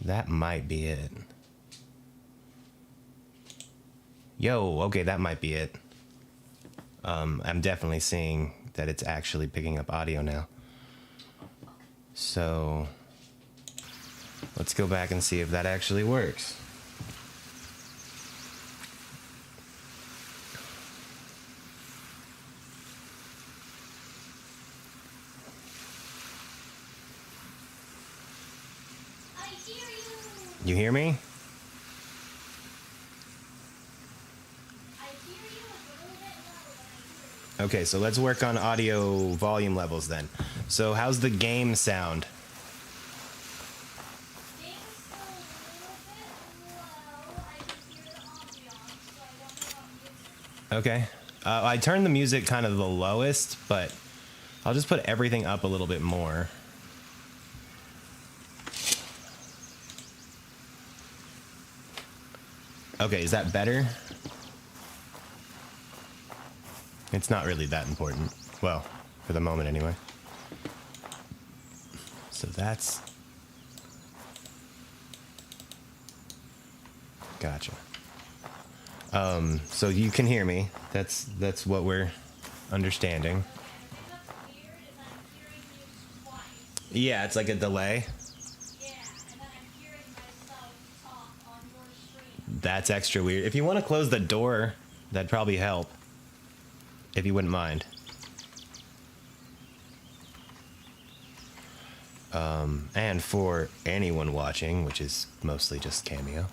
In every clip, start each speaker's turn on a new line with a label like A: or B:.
A: That might be it. Yo, okay, that might be it. I'm definitely seeing that it's actually picking up audio now. So let's go back and see if that actually works.
B: I hear you.
A: You hear me?
B: I hear you. It's a little bit low, but I hear you.
A: Okay, so let's work on audio volume levels then. So how's the game sound?
B: Game's still a little bit low. I can hear the ambiance, so I don't know about music.
A: Okay. I turned the music kind of the lowest, but I'll just put everything up a little bit more. Okay, is that better? It's not really that important. Well, for the moment anyway. So that's... Gotcha. So you can hear me. That's what we're understanding.
B: And what's weird is I'm hearing you twice.
A: Yeah, it's like a delay.
B: Yeah, and then I'm hearing myself talk on your stream.
A: That's extra weird. If you want to close the door, that'd probably help. If you wouldn't mind. And for anyone watching, which is mostly just Cameo,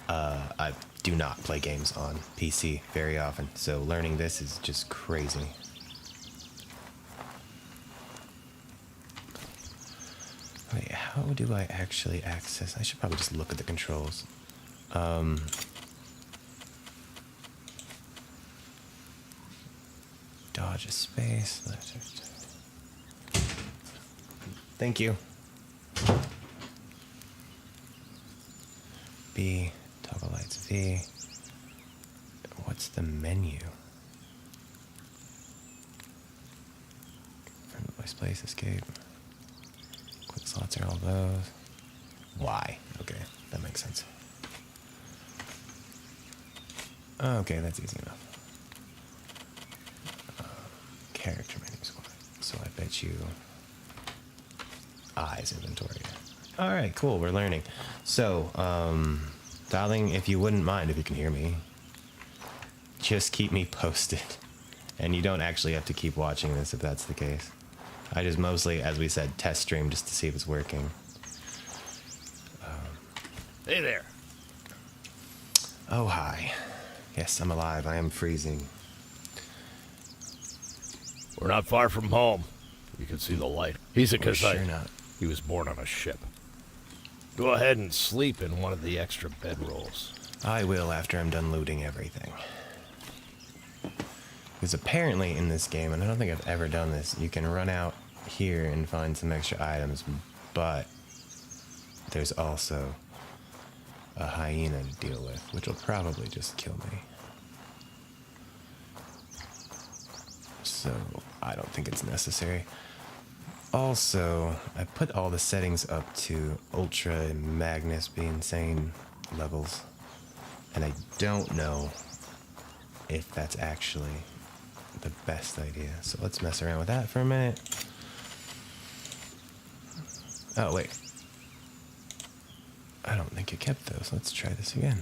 A: I do not play games on PC very often, so learning this is just crazy. Wait, how do I actually access? I should probably just look at the controls. Dodge a space. Thank you. B, toggle lights V. What's the menu? Voice place, escape. Quick slots are all those. Y. Okay, that makes sense. Okay, that's easy enough. Character menu squad. So I bet you eyes inventory. All right, cool. We're learning. So, darling, if you wouldn't mind, if you can hear me, just keep me posted. And you don't actually have to keep watching this if that's the case. I just mostly, as we said, test stream just to see if it's working.
C: Hey there.
A: Oh, hi. Yes, I'm alive. I am freezing.
C: We're not far from home. You can see the light. He's a
A: We're sure
C: Kazite.
A: not.
C: He was born on a ship. Go ahead and sleep in one of the extra bedrolls.
A: I will after I'm done looting everything. Because apparently in this game, and I don't think I've ever done this, you can run out here and find some extra items, but there's also a hyena to deal with, which will probably just kill me. So I don't think it's necessary. Also, I put all the settings up to Ultra and Magnus be insane levels, and I don't know if that's actually the best idea. So let's mess around with that for a minute. Oh, wait. I don't think it kept those. Let's try this again.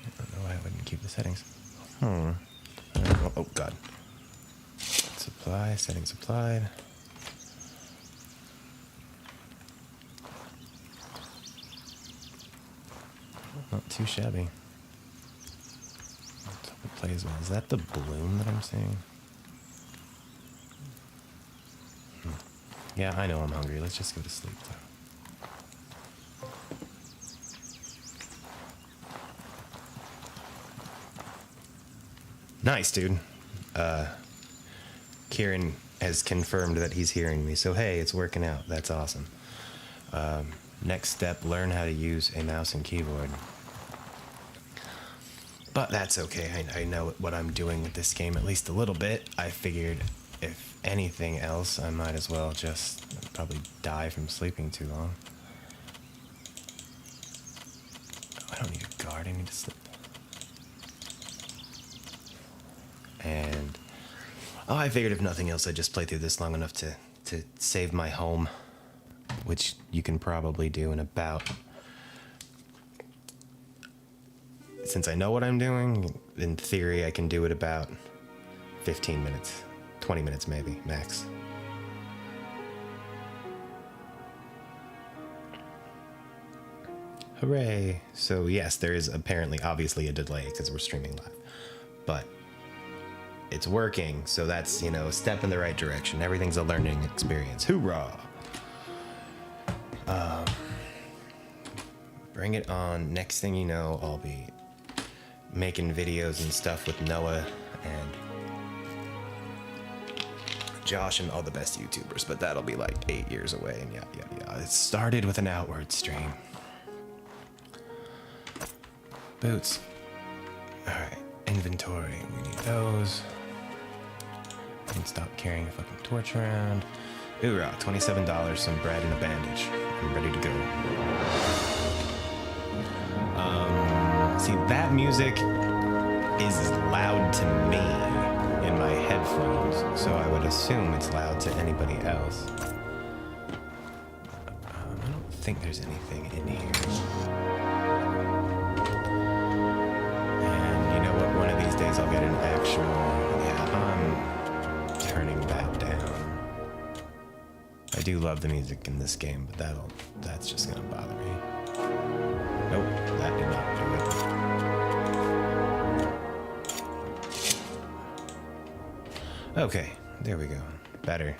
A: I don't know why I wouldn't keep the settings. Oh, God. Supply, settings applied. Not too shabby. Let's hope it plays well. Is that the bloom that I'm seeing? Yeah, I know I'm hungry. Let's just go to sleep, though. Nice, dude. Kieran has confirmed that he's hearing me, so hey, it's working out. That's awesome. Next step, learn how to use a mouse and keyboard. But that's okay. I know what I'm doing with this game at least a little bit. I figured if anything else, I might as well just probably die from sleeping too long. I don't need a guard. I need to sleep. And I figured if nothing else, I'd just play through this long enough to save my home, which you can probably do in about. Since I know what I'm doing, in theory, I can do it about 15 minutes, 20 minutes maybe, max. Hooray! So yes, there is apparently, obviously, a delay because we're streaming live, but it's working, so that's, you know, a step in the right direction. Everything's a learning experience. Hoorah! Bring it on. Next thing you know, I'll be making videos and stuff with Noah and Josh and all the best YouTubers, but that'll be like 8 years away and yada yada yada. It started with an outward stream. Boots. Alright, inventory. We need those. I can stop carrying a fucking torch around. Hoorah, $27, some bread and a bandage. I'm ready to go. See, that music is loud to me in my headphones, so I would assume it's loud to anybody else. I don't think there's anything in here. And you know what? One of these days I'll get an actual... Yeah, I'm turning that down. I do love the music in this game, but that's just gonna bother me. Nope, that did not do it. Okay, there we go. Better.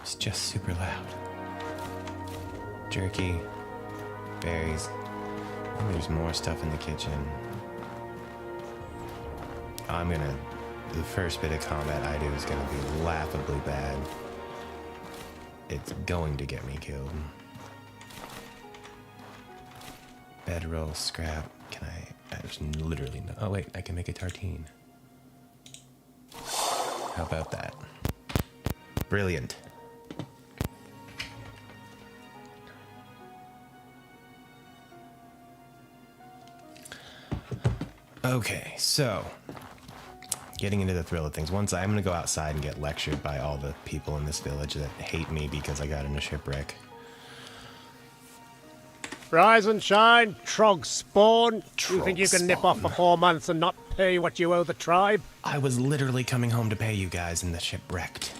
A: It's just super loud. Jerky, berries. And there's more stuff in the kitchen. The first bit of combat I do is gonna be laughably bad. It's going to get me killed. Bedroll, scrap. Can I? There's literally no. Oh wait, I can make a tartine. How about that? Brilliant. Okay, so getting into the thrill of things. Once I'm gonna go outside and get lectured by all the people in this village that hate me because I got in a shipwreck.
D: Rise and shine, Trog Spawn. You think you can nip off for
A: Spawn.
D: 4 months and not pay what you owe the tribe?
A: I was literally coming home to pay you guys and the ship wrecked.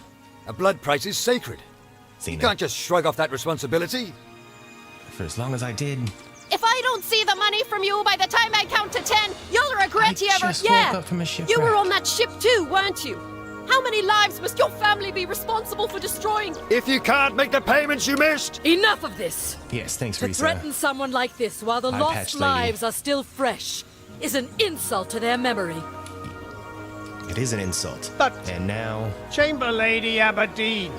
E: A blood price is sacred.
A: See,
E: You
A: now,
E: can't just shrug off that responsibility.
A: for as long as I did,
F: If I don't see the money from you by the time I count to 10, you'll regret you ever.
A: just woke up from a shipwreck.
F: You were on that ship too, weren't you? How many lives must your family be responsible for destroying?
E: If you can't make the payments you missed,
G: Enough of this!
A: Yes, thanks,
G: To
A: Risa.
G: threaten someone like this while the
A: Eye
G: lost
A: patch lady.
G: lives are still fresh is an insult to their memory.
A: It is an insult.
D: But-
A: And now,
D: Chamber Lady Aberdeen.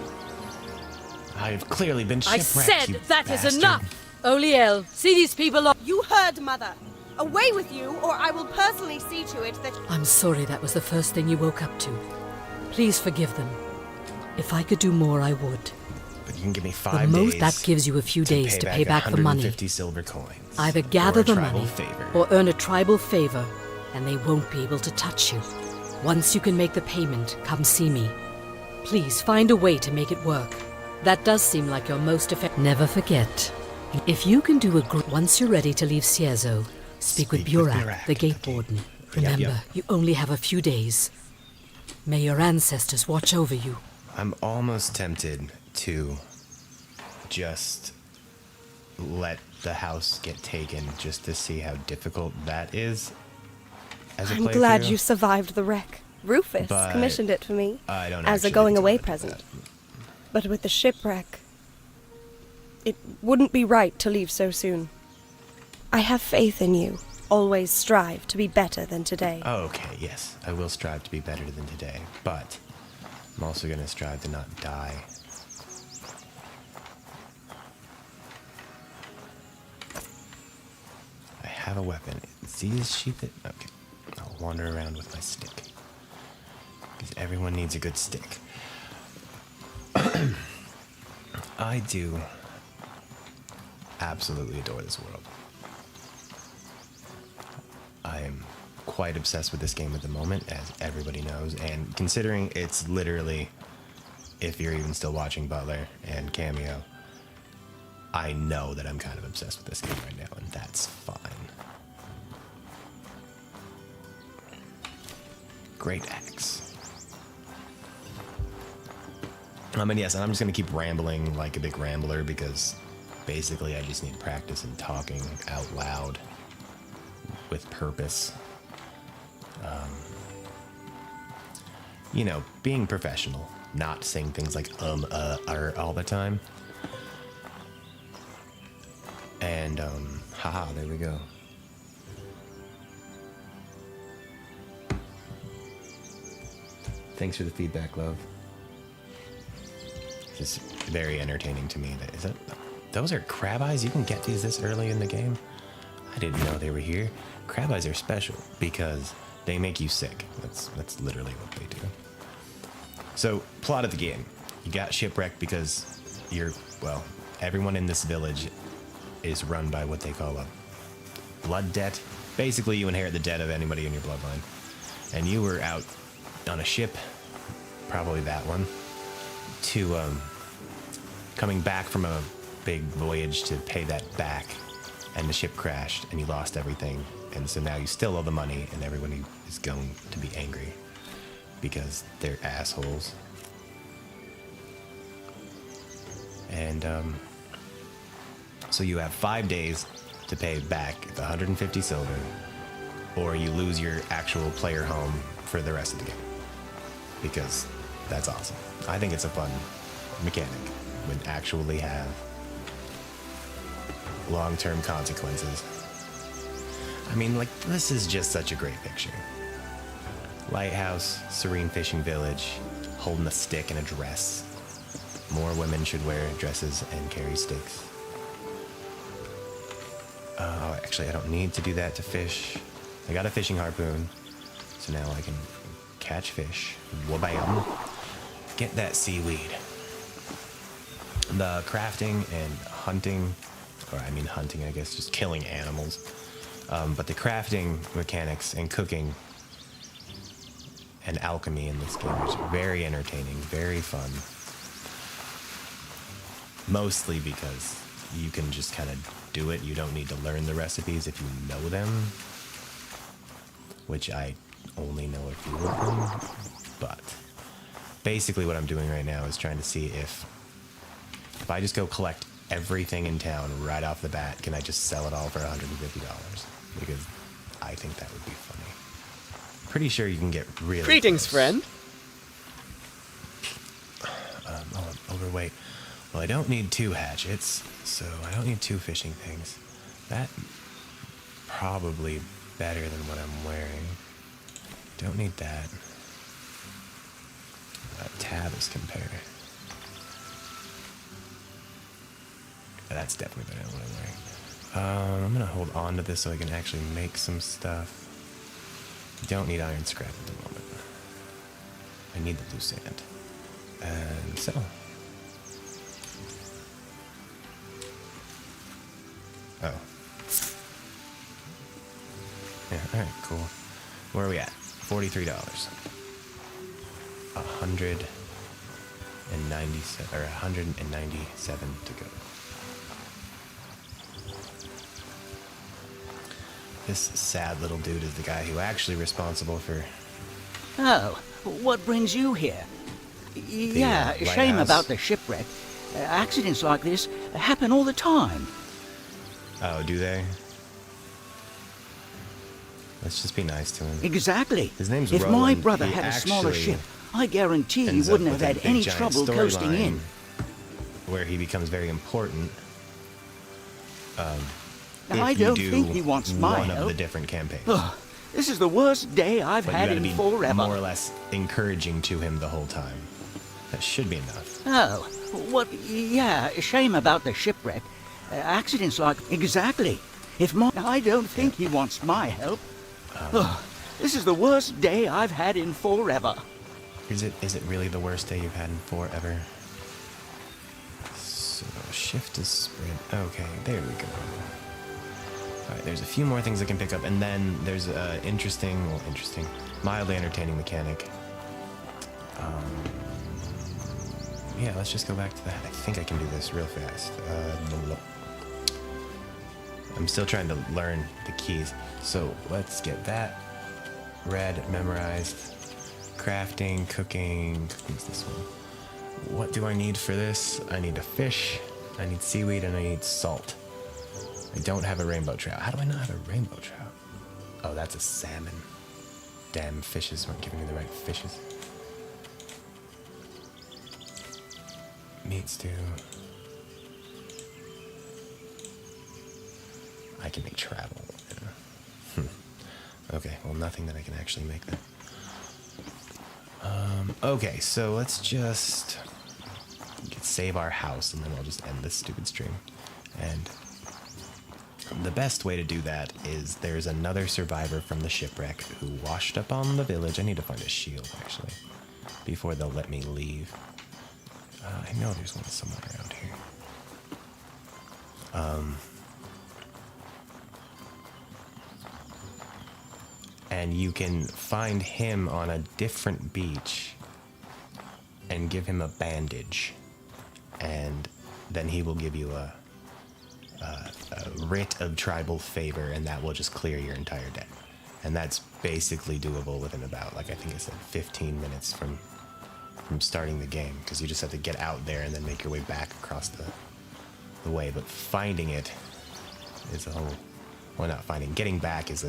A: I've clearly been
G: I
A: shipwrecked,
G: said
A: you
G: that is
A: bastard.
G: enough! Oliel, see these people off.
B: You heard, Mother. Away with you, or I will personally see to it that...
G: I'm sorry that was the first thing you woke up to. Please forgive them. If I could do more, I would.
A: But you can give me
G: The
A: 5
G: most
A: days.
G: that gives you a few days to pay back the money.
A: 150 silver coins.
G: Either gather
A: or a
G: the
A: tribal
G: money
A: favor.
G: or earn a tribal favor, and they won't be able to touch you. Once you can make the payment, come see me. Please find a way to make it work. That does seem like your most effective. Never forget, if you can do once you're ready to leave Ciezo, speak with Burak, the gate warden. Remember,
A: Yep.
G: you only have a few days. May your ancestors watch over you.
A: I'm almost tempted to just let the house get taken just to see how difficult that is as a
H: I'm glad
A: playthrough.
H: you survived the wreck. Rufus
A: But
H: commissioned it for me
A: I don't
H: as a
A: actually
H: going
A: do
H: away
A: it,
H: present. But with the shipwreck, it wouldn't be right to leave so soon. I have faith in you. Always strive to be better than today.
A: Oh, okay, yes. I will strive to be better than today, but I'm also going to strive to not die. I have a weapon. See this sheep? Okay. I'll wander around with my stick. Because everyone needs a good stick. I do absolutely adore this world. I am quite obsessed with this game at the moment, as everybody knows, and considering it's literally, if you're even still watching Butler and Cameo, I know that I'm kind of obsessed with this game right now, and that's fine. Great axe. And yes, and I'm just going to keep rambling like a big rambler because basically I just need practice in talking out loud with purpose. You know, being professional, not saying things like all the time. And haha, there we go. Thanks for the feedback, love. This is very entertaining to me. Those are crab eyes? You can get these this early in the game? I didn't know they were here. Crab eyes are special because they make you sick. That's literally what they do. So, plot of the game. You got shipwrecked because everyone in this village is run by what they call a blood debt. Basically, you inherit the debt of anybody in your bloodline. And you were out on a ship, probably that one, to coming back from a big voyage to pay that back, and the ship crashed and you lost everything, and so now you still owe the money, and everybody is going to be angry because they're assholes. And so you have 5 days to pay back the 150 silver, or you lose your actual player home for the rest of the game, because that's awesome. I think it's a fun mechanic would actually have long-term consequences. I mean, like, this is just such a great picture. Lighthouse, serene fishing village, holding a stick and a dress. More women should wear dresses and carry sticks. Actually, I don't need to do that to fish. I got a fishing harpoon, so now I can catch fish. Wabam. Get that seaweed. The crafting and hunting, hunting, I guess, just killing animals. But the crafting mechanics and cooking and alchemy in this game is very entertaining, very fun. Mostly because you can just kind of do it. You don't need to learn the recipes if you know them, which I only know a few of them. But basically what I'm doing right now is trying to see if I just go collect everything in town right off the bat, can I just sell it all for $150? Because I think that would be funny. Pretty sure you can get really
I: Greetings,
A: close.
I: friend.
A: I'm overweight. Well, I don't need 2 hatchets, so I don't need 2 fishing things. That probably better than what I'm wearing. Don't need that. Tab is compare. That's definitely better than what I'm wearing. I'm gonna hold on to this so I can actually make some stuff. Don't need iron scrap at the moment. I need the blue sand. And so. Oh. Yeah, alright, cool. Where are we at? $43. 197 to go. This sad little dude is the guy who actually responsible for...
J: Oh, what brings you here? Yeah, shame
A: lighthouse.
J: about the shipwreck. Accidents like this happen all the time.
A: Oh, do they? Let's just be nice to him.
J: Exactly.
A: His name's
J: If my
A: Roland.
J: brother
A: He
J: had a smaller
A: actually
J: ship, I guarantee he
A: ends up
J: wouldn't have
A: with a
J: had
A: big
J: any
A: giant
J: trouble coasting
A: storyline
J: in.
A: where he becomes very important.
J: I
A: if you
J: don't
A: do
J: think he wants my
A: one
J: help.
A: of the different campaigns.
J: Ugh, this is the worst day I've
A: But you
J: had
A: gotta
J: in
A: be
J: forever.
A: more or less encouraging to him the whole time. That should be enough.
J: Oh, what? Yeah, shame about the shipwreck. Accidents like... Exactly. I don't think he wants my help. Ugh, this is the worst day I've had in forever.
A: Is it really the worst day you've had in forever? So shift to spread. Okay, there we go. Alright, there's a few more things I can pick up, and then there's a mildly entertaining mechanic. Yeah, let's just go back to that. I think I can do this real fast. I'm still trying to learn the keys. So let's get that read, memorized. Crafting, cooking. Cooking's this one. What do I need for this? I need a fish, I need seaweed, and I need salt. I don't have a rainbow trout. How do I not have a rainbow trout? Oh, that's a salmon. Damn, fishes weren't giving me the right fishes. Meat stew. I can make travel. Yeah. Okay, well, nothing that I can actually make then. Okay, so let's just save our house, and then I'll just end this stupid stream. And the best way to do that is there's another survivor from the shipwreck who washed up on the village. I need to find a shield, actually, before they'll let me leave. I know there's one somewhere around here. And you can find him on a different beach and give him a bandage, and then he will give you a writ of tribal favor, and that will just clear your entire debt. And that's basically doable within about, like, I think I said 15 minutes from starting the game, because you just have to get out there and then make your way back across the way. But finding it is a whole, well, not finding, getting back is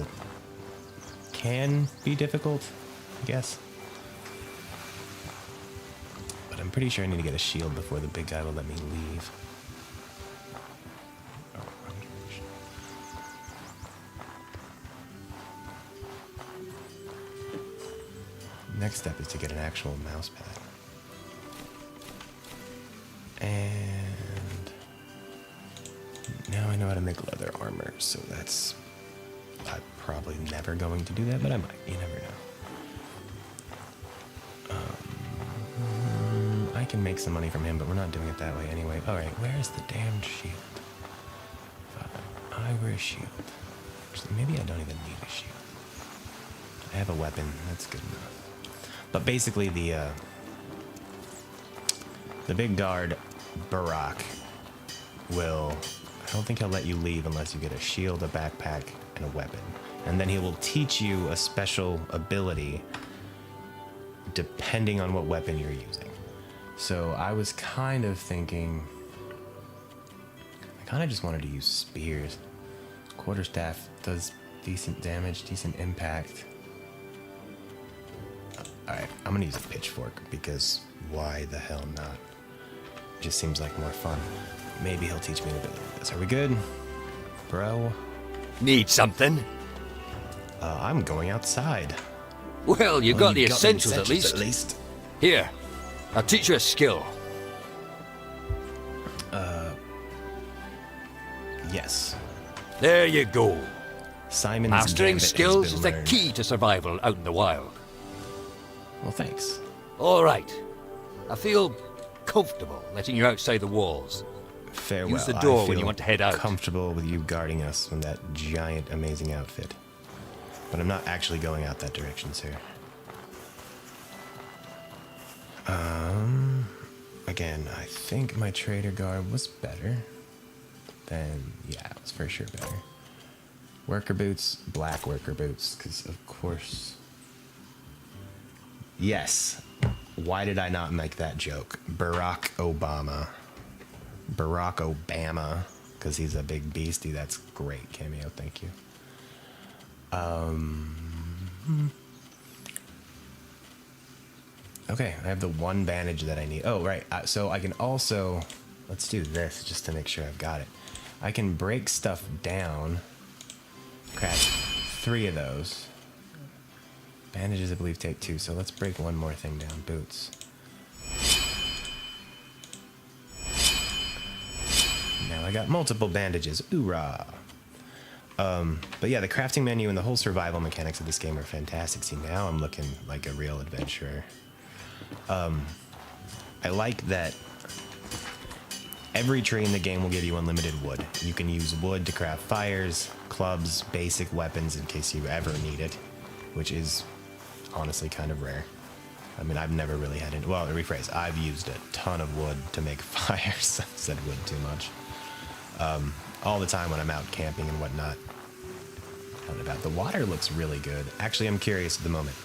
A: can be difficult, I guess. But I'm pretty sure I need to get a shield before the big guy will let me leave. Oh, wrong direction. Next step is to get an actual mouse pad. And now I know how to make leather armor, so that's... I'm probably never going to do that, but I might. You never know. I can make some money from him, but we're not doing it that way anyway. Alright, where's the damned shield? I wear a shield. Actually, maybe I don't even need a shield. I have a weapon. That's good enough. But basically, the big guard, Barak, will... I don't think he'll let you leave unless you get a shield, a backpack, and a weapon. And then he will teach you a special ability depending on what weapon you're using. So I was kind of thinking... I kind of just wanted to use spears. Quarterstaff does decent damage, decent impact. Alright, I'm gonna use a pitchfork because why the hell not? It just seems like more fun. Maybe he'll teach me an ability with this. Are we good, bro?
E: Need something?
A: I'm going outside.
E: Well, you got the essentials at least. Here, I'll teach you a skill.
A: Yes.
E: There you go.
A: Simon's
E: Mastering
A: gambit has
E: skills
A: been
E: is the
A: learned.
E: key to survival out in the wild.
A: Well, thanks.
E: All right. I feel comfortable letting you outside the walls.
A: Farewell.
E: Use the door
A: I
E: when you
A: feel
E: want to head out.
A: Comfortable with you guarding us from that giant, amazing outfit. But I'm not actually going out that direction, sir. Again, I think my trader garb was better. Then, yeah, it was for sure better. Worker boots, black worker boots, because of course... Yes. Why did I not make that joke? Barack Obama. Barack Obama, because he's a big beastie. That's great cameo, thank you. Okay, I have the one bandage that I need. Oh, right. So I can also... Let's do this just to make sure I've got it. I can break stuff down. Craft 3 of those. Bandages, I believe, take 2. So let's break one more thing down. Boots. Now I got multiple bandages. Hoorah! But yeah, the crafting menu and the whole survival mechanics of this game are fantastic. See, now I'm looking like a real adventurer. I like that every tree in the game will give you unlimited wood. You can use wood to craft fires, clubs, basic weapons in case you ever need it, which is honestly kind of rare. I mean, I've never really had it. Well, rephrase, I've used a ton of wood to make fires. I said wood too much. All the time when I'm out camping and whatnot. Out and about. The water looks really good. Actually, I'm curious at the moment.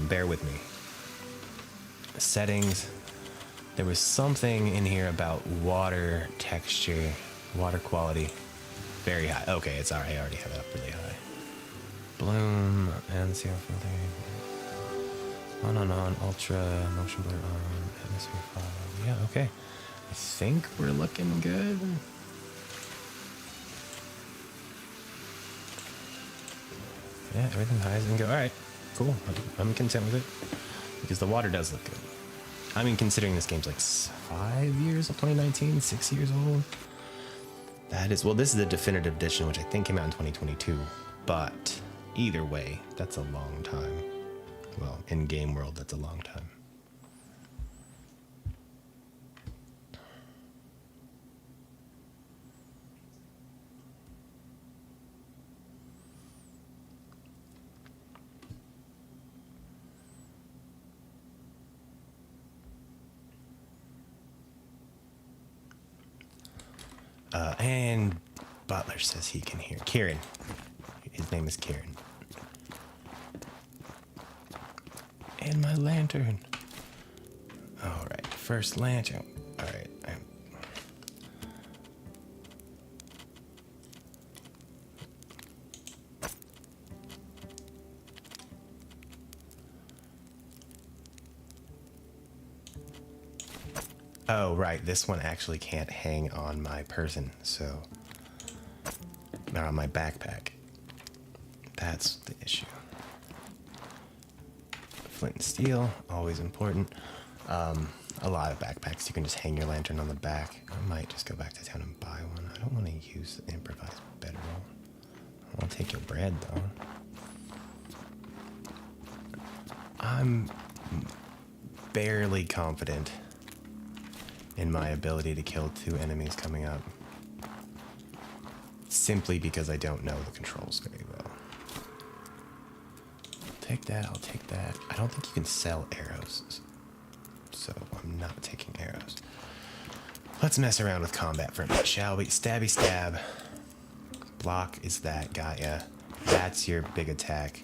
A: Bear with me. Settings. There was something in here about water texture, water quality. Very high. Okay, it's alright. I already have it up really high. Bloom and CO filter. On, ultra, motion blur on, atmosphere fog. Yeah, okay. I think we're looking good. Yeah, everything high as it can go. Alright, cool. I'm content with it. Because the water does look good. I mean, considering this game's like 5 years of 2019, 6 years old. That is, well, this is the definitive edition, which I think came out in 2022. But either way, that's a long time. Well, in game world, that's a long time. And Butler says he can hear. Kieran. His name is Kieran. And my lantern. Alright, first lantern. Alright. Oh, right. This one actually can't hang on my person, so... Or on my backpack. That's the issue. Flint and steel, always important. A lot of backpacks, you can just hang your lantern on the back. I might just go back to town and buy one. I don't want to use the improvised bedroll. I want to take your bread, though. I'm barely confident in my ability to kill 2 enemies coming up. Simply because I don't know the controls very well. Take that, I'll take that. I don't think you can sell arrows, so I'm not taking arrows. Let's mess around with combat for a minute, shall we? Stabby stab. Block is that, got ya. That's your big attack.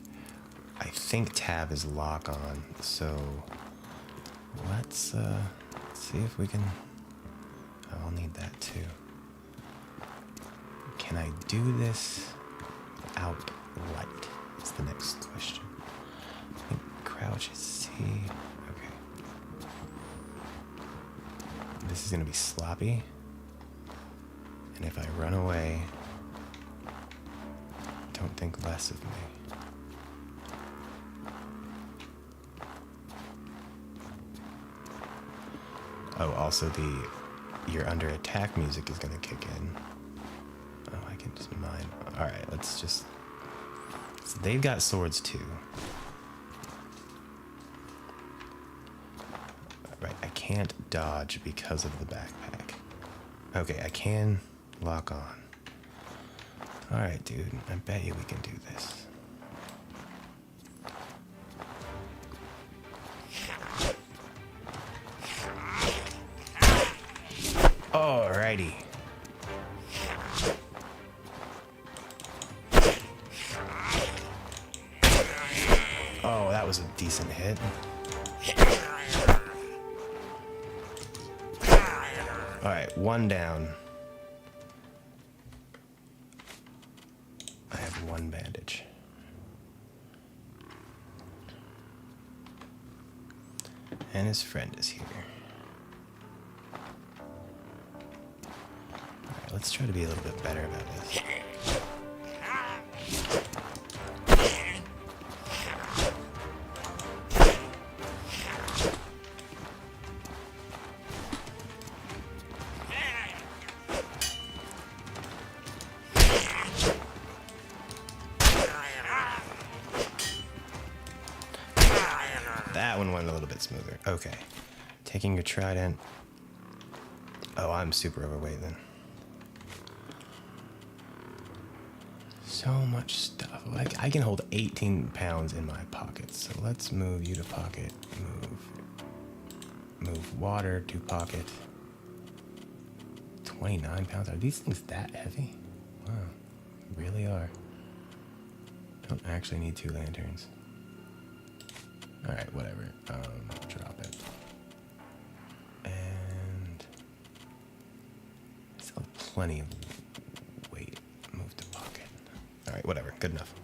A: I think tab is lock on, so let's see if we can... Oh, I'll need that too. Can I do this without light? Is the next question. I think crouch is C. Okay. This is gonna be sloppy. And if I run away, don't think less of me. Oh, also you're under attack music is gonna kick in. Oh, I can just mine. Alright, let's just... So they've got swords too. Right, I can't dodge because of the backpack. Okay, I can lock on. Alright, dude, I bet you we can do this. Alrighty. Oh, that was a decent hit. Alright, one down. I have one bandage. And his friend is here. Alright, let's try to be a little bit better about this. That one went a little bit smoother. Okay. Taking your trident. Oh, I'm super overweight then. So much stuff. Like, I can hold 18 pounds in my pockets. So let's move you to pocket. Move water to pocket. 29 pounds. Are these things that heavy? Wow. Really are. Don't actually need 2 lanterns. Alright, whatever. Drop it. And I still have plenty of weight. Move to pocket. Alright, whatever. Good enough.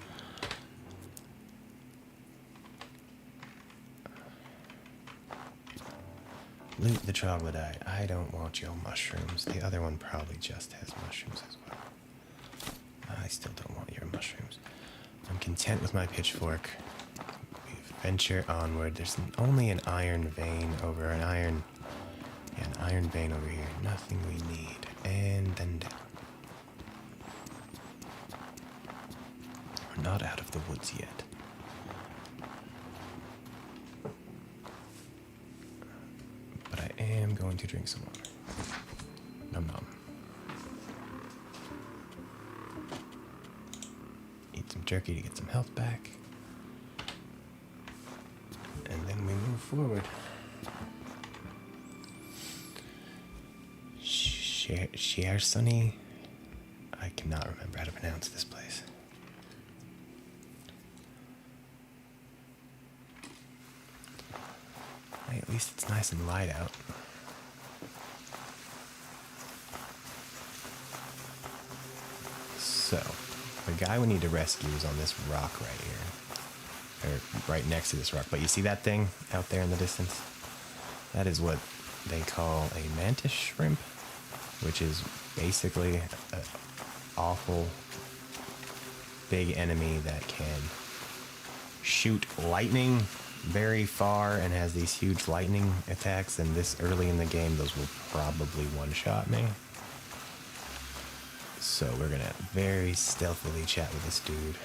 A: Loot the troglodyte. I don't want your mushrooms. The other one probably just has mushrooms as well. I still don't want your mushrooms. I'm content with my pitchfork. We venture onward. There's only an iron vein over an iron vein over here. Nothing we need. And then down. We're not out of the woods yet. But I am going to drink some water. Nom nom. Eat some jerky to get some health back. And then we move forward. Share Sunny. I cannot remember how to pronounce this place. Hey, at least it's nice and light out. So, the guy we need to rescue is on this rock right here. Or right next to this rock. But you see that thing out there in the distance? That is what they call a mantis shrimp, which is basically an awful big enemy that can shoot lightning very far and has these huge lightning attacks, and this early in the game those will probably one-shot me. So we're gonna very stealthily chat with this dude.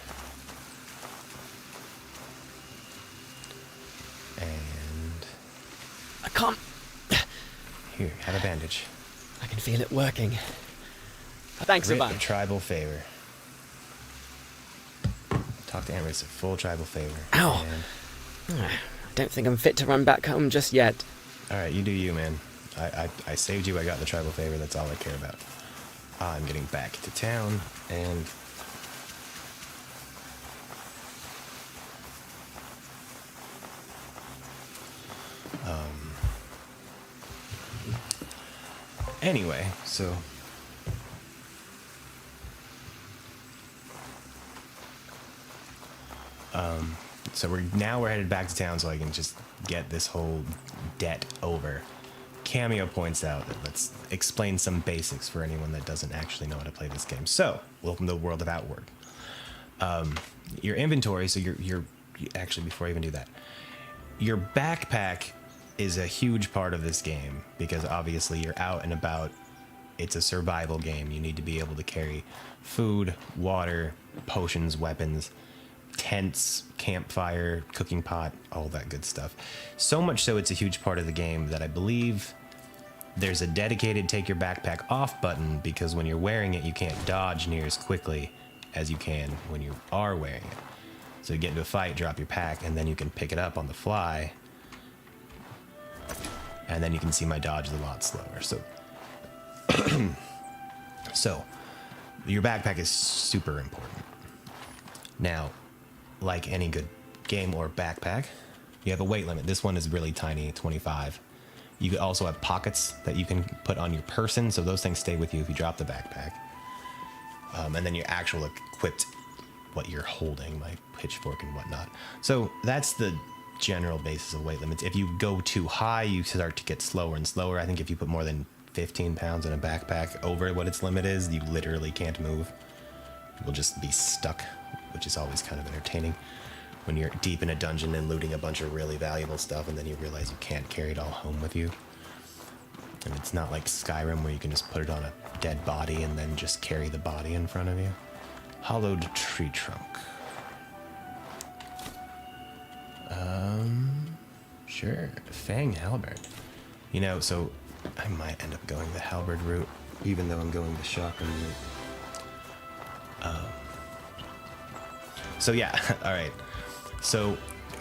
A: And
I: I can't.
A: Here, have a bandage.
I: I can feel it working. Thanks,
A: Grit
I: Ivan.
A: of tribal favor. Talk to Amrit, full tribal favor.
I: Ow.
A: And
I: I don't think I'm fit to run back home just yet.
A: alright, you do you, man. I saved you, I got the tribal favor, that's all I care about. I'm getting back to town, and anyway, so we're headed back to town so I can just get this whole debt over. Cameo points out that let's explain some basics for anyone that doesn't actually know how to play this game. So, welcome to the world of Outward. Your inventory, so you're actually, before I even do that, your backpack is a huge part of this game because obviously you're out and about. It's a survival game. You need to be able to carry food, water, potions, weapons, tents, campfire, cooking pot, all that good stuff. So much so it's a huge part of the game that I believe there's a dedicated take your backpack off button, because when you're wearing it you can't dodge near as quickly as you can when you are wearing it. So you get into a fight, drop your pack, and then you can pick it up on the fly, and then you can see my dodge is a lot slower. So your backpack is super important. Now, like any good game or backpack, you have a weight limit. This one is really tiny, 25. You could also have pockets that you can put on your person, so those things stay with you if you drop the backpack. And then your actual equipped, what you're holding, like pitchfork and whatnot. So that's the general basis of weight limits. If you go too high, you start to get slower and slower. I think if you put more than 15 pounds in a backpack over what its limit is, you literally can't move. You'll just be stuck, which is always kind of entertaining when you're deep in a dungeon and looting a bunch of really valuable stuff and then you realize you can't carry it all home with you. And it's not like Skyrim where you can just put it on a dead body and then just carry the body in front of you. Hollowed tree trunk. Sure, Fang Halberd. You know, so I might end up going the Halberd route, even though I'm going the shotgun route. So yeah, all right. So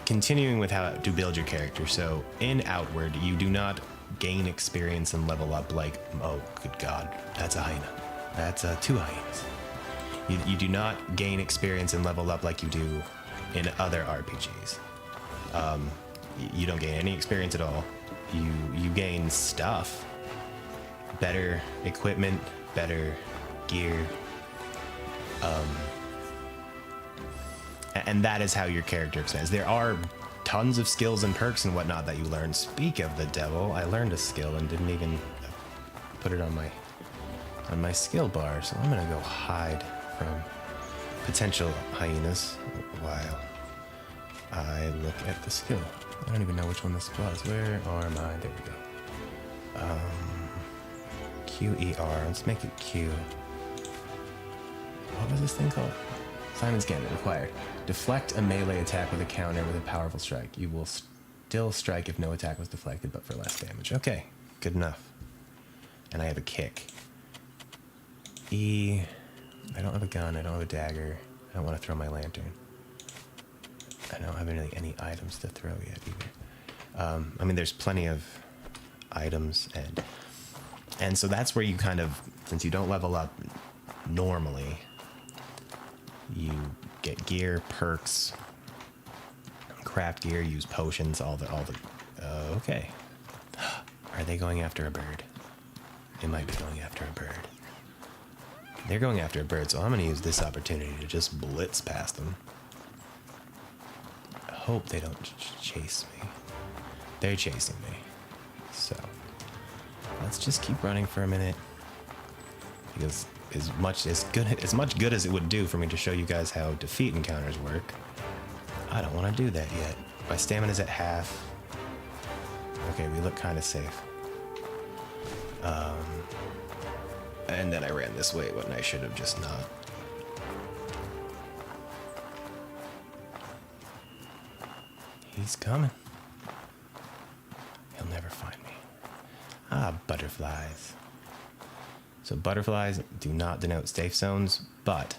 A: continuing with how to build your character. So in Outward, you do not gain experience and level up like, oh, good God, that's a hyena. That's 2 hyenas. You do not gain experience and level up like you do in other RPGs. You don't gain any experience at all. You gain stuff, better equipment, better gear, and that is how your character expands. There are tons of skills and perks and whatnot that you learn. Speak of the devil, I learned a skill and didn't even put it on my skill bar, so I'm gonna go hide from potential hyenas while I look at the skill. I don't even know which one this was. Where are my? There we go. QER. Let's make it Q. What was this thing called? Simon's Gambit required. Deflect a melee attack with a counter with a powerful strike. You will still strike if no attack was deflected, but for less damage. Okay, good enough. And I have a kick. E. I don't have a gun. I don't have a dagger. I don't want to throw my lantern. I don't have really any items to throw yet either. I mean, there's plenty of items, and so that's where you kind of, since you don't level up normally, you get gear, perks, craft gear, use potions, all the. Okay. Are they going after a bird? They might be going after a bird. They're going after a bird, so I'm going to use this opportunity to just blitz past them. I hope they don't chase me. They're chasing me. So, let's just keep running for a minute. Because as much good as it would do for me to show you guys how defeat encounters work, I don't want to do that yet. My stamina's at half. Okay, we look kind of safe. And then I ran this way when I should have just not. He's coming. He'll never find me. Ah, butterflies. So butterflies do not denote safe zones, but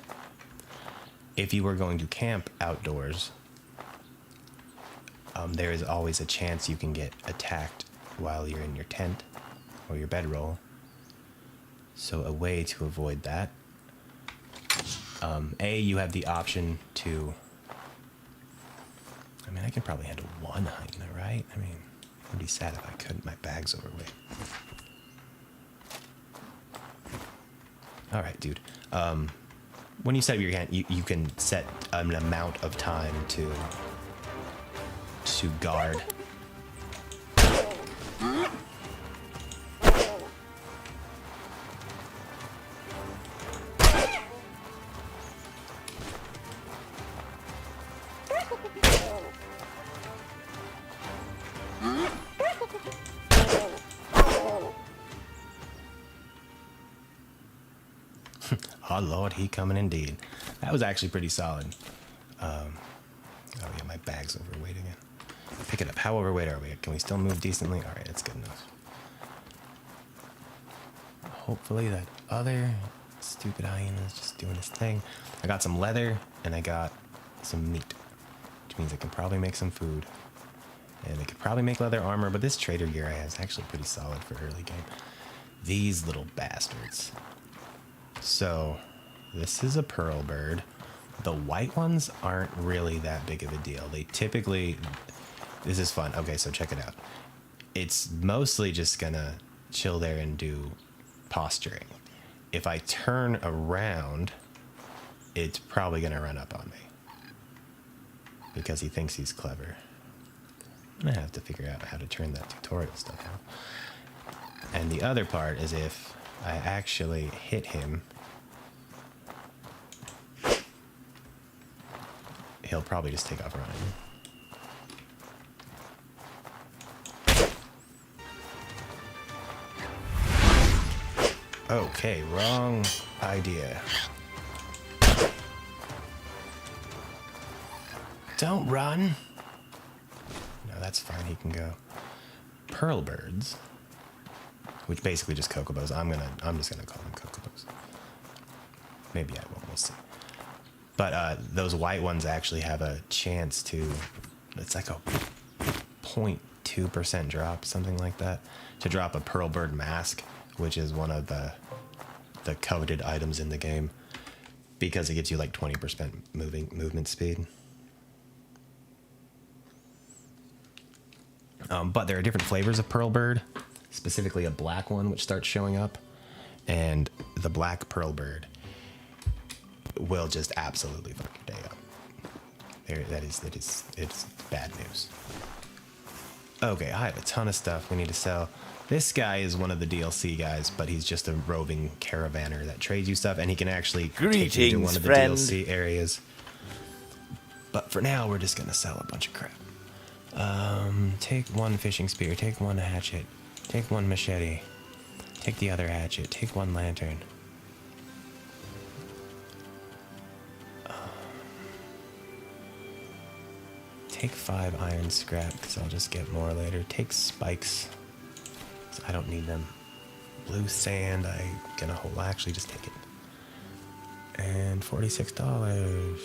A: if you were going to camp outdoors, there is always a chance you can get attacked while you're in your tent or your bedroll. So a way to avoid that, you have the option to, I mean, I can probably handle one hyena, right? I mean, I'd be sad if I couldn't. My bag's overweight. All right, dude. When you set up your camp, you can set an amount of time to guard. Oh Lord, he coming indeed. That was actually pretty solid. Oh yeah, my bag's overweight again. Pick it up. How overweight are we? Can we still move decently? All right, that's good enough. Hopefully that other stupid hyena is just doing his thing. I got some leather and I got some meat, which means I can probably make some food. And I could probably make leather armor, but this trader gear I have is actually pretty solid for early game. These little bastards. So, this is a pearl bird. The white ones aren't really that big of a deal. They typically... This is fun. Okay, so check it out. It's mostly just gonna chill there and do posturing. If I turn around, it's probably gonna run up on me. Because he thinks he's clever. I'm gonna have to figure out how to turn that tutorial stuff out. And the other part is if I actually hit him, he'll probably just take off running. Okay, wrong idea. Don't run. No, that's fine. He can go. Pearl birds, which basically just chocobos. I'm just gonna call them chocobos. Maybe I won't. We'll see. But those white ones actually have a chance to. It's like a 0.2% drop, something like that, to drop a pearl bird mask, which is one of the coveted items in the game, because it gives you like 20% movement speed. But there are different flavors of pearl bird, specifically a black one which starts showing up, and the black pearl bird will just absolutely fuck your day up. It's bad news. Okay, I have a ton of stuff we need to sell. This guy is one of the DLC guys, but he's just a roving caravaner that trades you stuff, and he can actually take you to one of the DLC areas. But for now, we're just gonna sell a bunch of crap. Take one fishing spear, take one hatchet, take one machete, take the other hatchet, take one lantern. Take 5 iron scrap, because I'll just get more later. Take spikes, so I don't need them. Blue sand, I gonna hold. I'll actually just take it. And $46.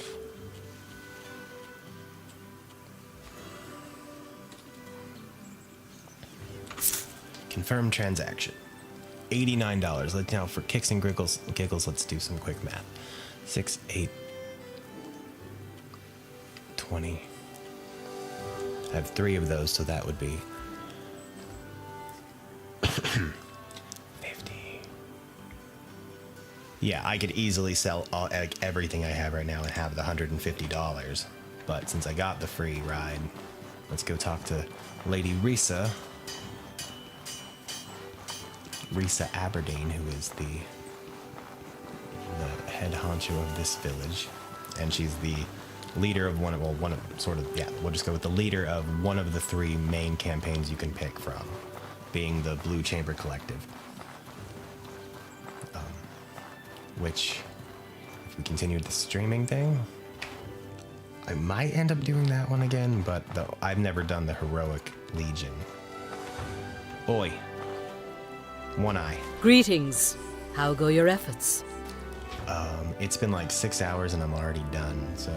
A: Confirm transaction. $89. Let's now, for kicks and giggles, let's do some quick math. 6, 8, 20. I have 3 of those, so that would be 50. Yeah, I could easily sell everything I have right now and have the $150. But since I got the free ride, let's go talk to Lady Risa. Risa Aberdeen, who is the head honcho of this village, and she's the leader of we'll just go with the leader of one of the 3 main campaigns you can pick from, being the Blue Chamber Collective. Which, if we continue the streaming thing, I might end up doing that one again, but I've never done the Heroic Legion. Oi. One eye.
G: Greetings. How go your efforts?
A: It's been like 6 hours and I'm already done, so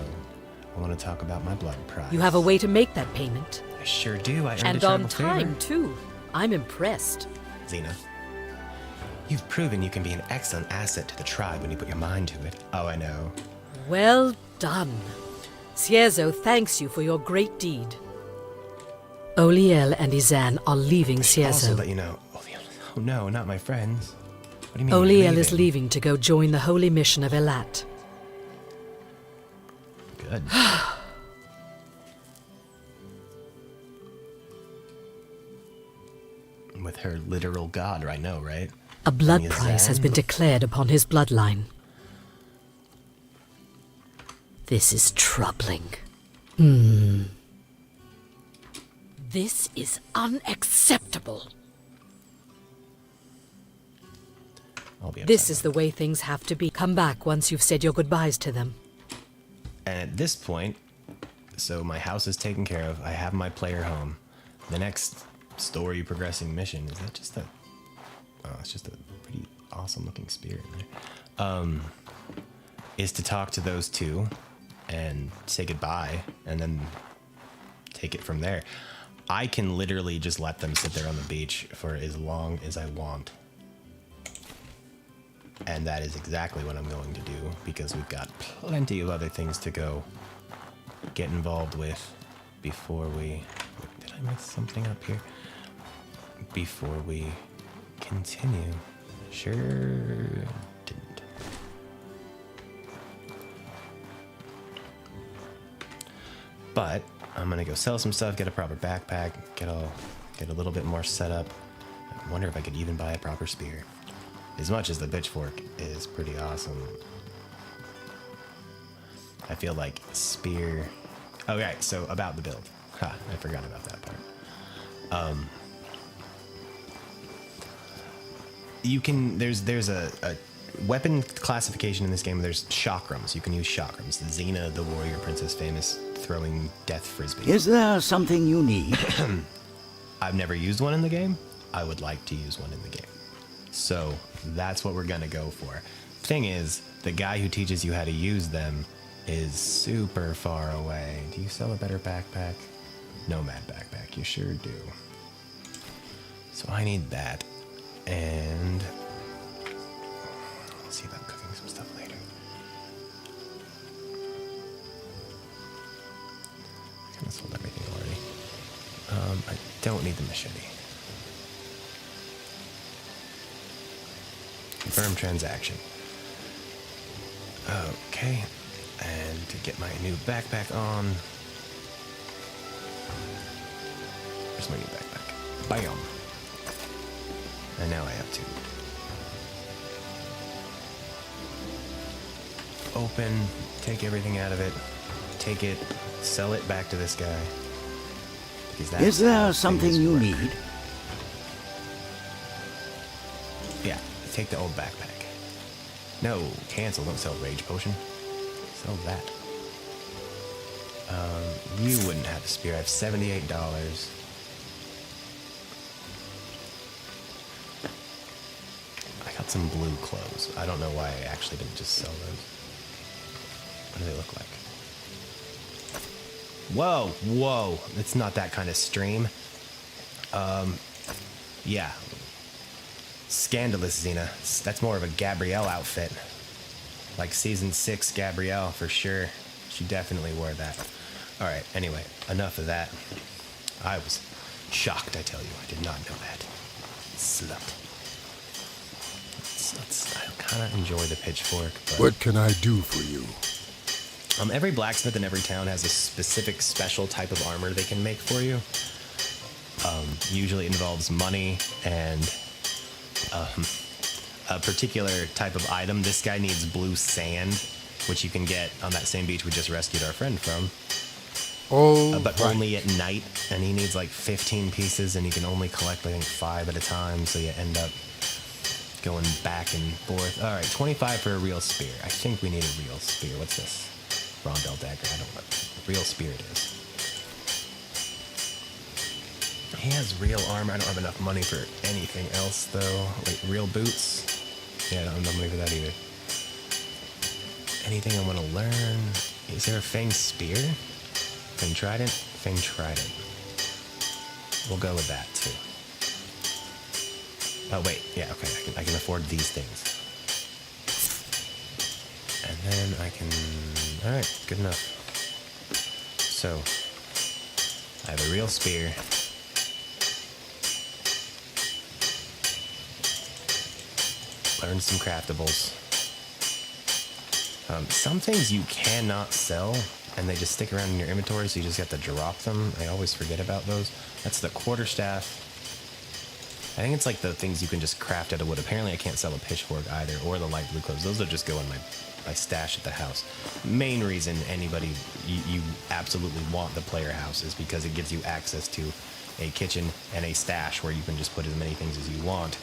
A: I want to talk about my blood prize.
G: You have a way to make that payment.
A: I sure do. I earned
G: And
A: a
G: on
A: tribal
G: time,
A: favor.
G: too. I'm impressed.
A: Xena, you've proven you can be an excellent asset to the tribe when you put your mind to it. Oh, I know.
G: Well done. Ciezo thanks you for your great deed. Oliel and Izan are leaving
A: Also,
G: Ciezo.
A: let you know. Oh no, not my friends. What do you mean?
G: Oliel is leaving to go join the holy mission of Elat.
A: Good. With her literal god, I know, right?
G: A blood
A: Izan?
G: price has been declared upon his bloodline. This is troubling. This is unacceptable.
A: I'll be
G: This
A: upset
G: is the way things have to be. Come back once you've said your goodbyes to them.
A: And at this point, so my house is taken care of. I have my player home. The next story progressing mission, is that just a... Oh, it's just a pretty awesome looking spear in there. Is to talk to those 2 and say goodbye and then take it from there. I can literally just let them sit there on the beach for as long as I want. And that is exactly what I'm going to do, because we've got plenty of other things to go get involved with before we... Did I mess something up here? Before we continue. Sure didn't. But I'm gonna go sell some stuff, get a proper backpack, get a little bit more set up. I wonder if I could even buy a proper spear. As much as the pitchfork is pretty awesome, I feel like spear... Okay, so about the build. Ha, I forgot about that part. You can... There's a weapon classification in this game. There's chakrams. You can use chakrams. Xena, the warrior princess, famous throwing death frisbee.
J: Is there something you need?
A: I've never used one in the game. I would like to use one in the game. So that's what we're gonna go for. Thing is, the guy who teaches you how to use them is super far away. Do you sell a better backpack? Nomad backpack, you sure do. So I need that. And let's see about cooking some stuff later. I kind of sold everything already. I don't need the machete. Confirm transaction. Okay, and to get my new backpack on. Where's my new backpack? Bam! And now I have two. Open, take everything out of it, take it, sell it back to this guy. Because that's
J: Is
A: how
J: there
A: things
J: something you
A: work.
J: need?
A: Yeah, take the old backpack. No, cancel, don't sell rage potion. Sell that. You wouldn't have a spear. I have $78. I got some blue clothes. I don't know why I actually didn't just sell those. What do they look like? Whoa, whoa. It's not that kind of stream. Yeah. Scandalous, Xena. That's more of a Gabrielle outfit. Like season 6 Gabrielle, for sure. She definitely wore that. Alright, anyway, enough of that. I was shocked, I tell you. I did not know that. Slut. I kind of enjoy the pitchfork, but...
K: What can I do for you?
A: Every blacksmith in every town has a specific special type of armor they can make for you. Usually it involves money and a particular type of item. This guy needs blue sand, which you can get on that same beach we just rescued our friend from.
K: Oh,
A: but
K: right.
A: only at night, and he needs like 15 pieces, and you can only collect, I think, 5 at a time, so you end up going back and forth. All right, 25 for a real spear. I think we need a real spear. What's this? Rondel dagger. I don't know. Real spear it is. He has real armor. I don't have enough money for anything else, though. Wait, real boots? Yeah, I don't have enough money for that either. Anything I want to learn? Is there a Fang spear? Fang trident? Fang trident. We'll go with that, too. Oh, wait. Yeah, okay. I can afford these things. And then I can... Alright, good enough. So, I have a real spear. Learn some craftables. Some things you cannot sell, and they just stick around in your inventory, so you just have to drop them. I always forget about those. That's the quarterstaff. I think it's like the things you can just craft out of wood. Apparently I can't sell a pitchfork either, or the light blue clothes. Those will just go in my stash at the house. Main reason anybody, you absolutely want the player house is because it gives you access to a kitchen and a stash where you can just put as many things as you want,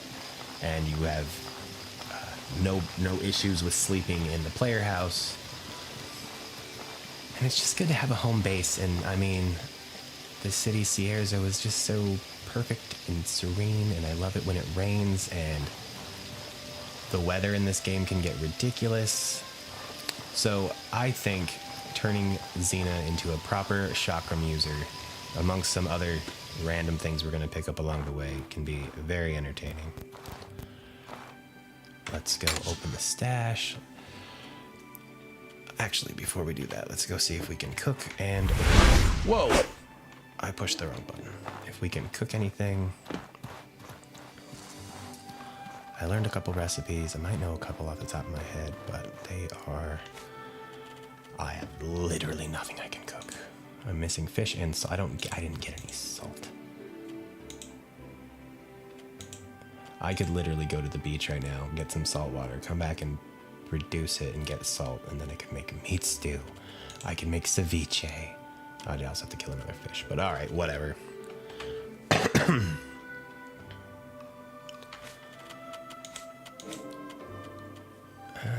A: and you have no issues with sleeping in the player house. And it's just good to have a home base. And I mean, the city Sierra is just so perfect and serene, and I love it when it rains, and the weather in this game can get ridiculous. So I think turning Xena into a proper chakram user, amongst some other random things we're going to pick up along the way, can be very entertaining. Let's go open the stash. Actually, before we do that, let's go see if we can cook and... Whoa! I pushed the wrong button. If we can cook anything... I learned a couple recipes. I might know a couple off the top of my head, but they are... I have literally nothing I can cook. I'm missing fish and salt. I didn't get any salt. I could literally go to the beach right now, get some salt water, come back and reduce it and get salt, and then I can make meat stew. I can make ceviche. I'd also have to kill another fish, but alright, whatever.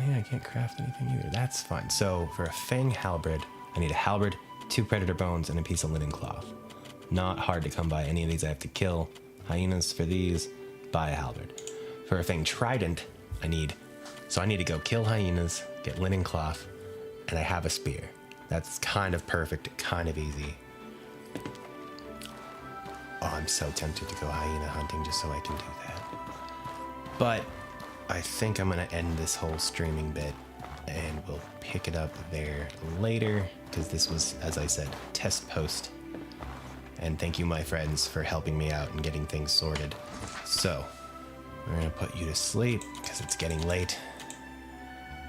A: Yeah, I can't craft anything either. That's fine. So, for a Fang halberd, I need a halberd 2 predator bones, and a piece of linen cloth. Not hard to come by. Any of these I have to kill. Hyenas for these, buy a halberd. For a fang trident, I need to go kill hyenas, get linen cloth, and I have a spear. That's kind of perfect, kind of easy. Oh, I'm so tempted to go hyena hunting just so I can do that. But I think I'm gonna end this whole streaming bit and we'll pick it up there later because this was, as I said, test post. And thank you, my friends, for helping me out and getting things sorted. So, we're gonna put you to sleep because it's getting late.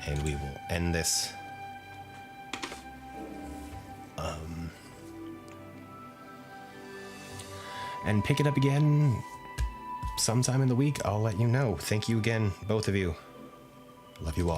A: And we will end this. And pick it up again sometime in the week. I'll let you know. Thank you again, both of you. Love you all.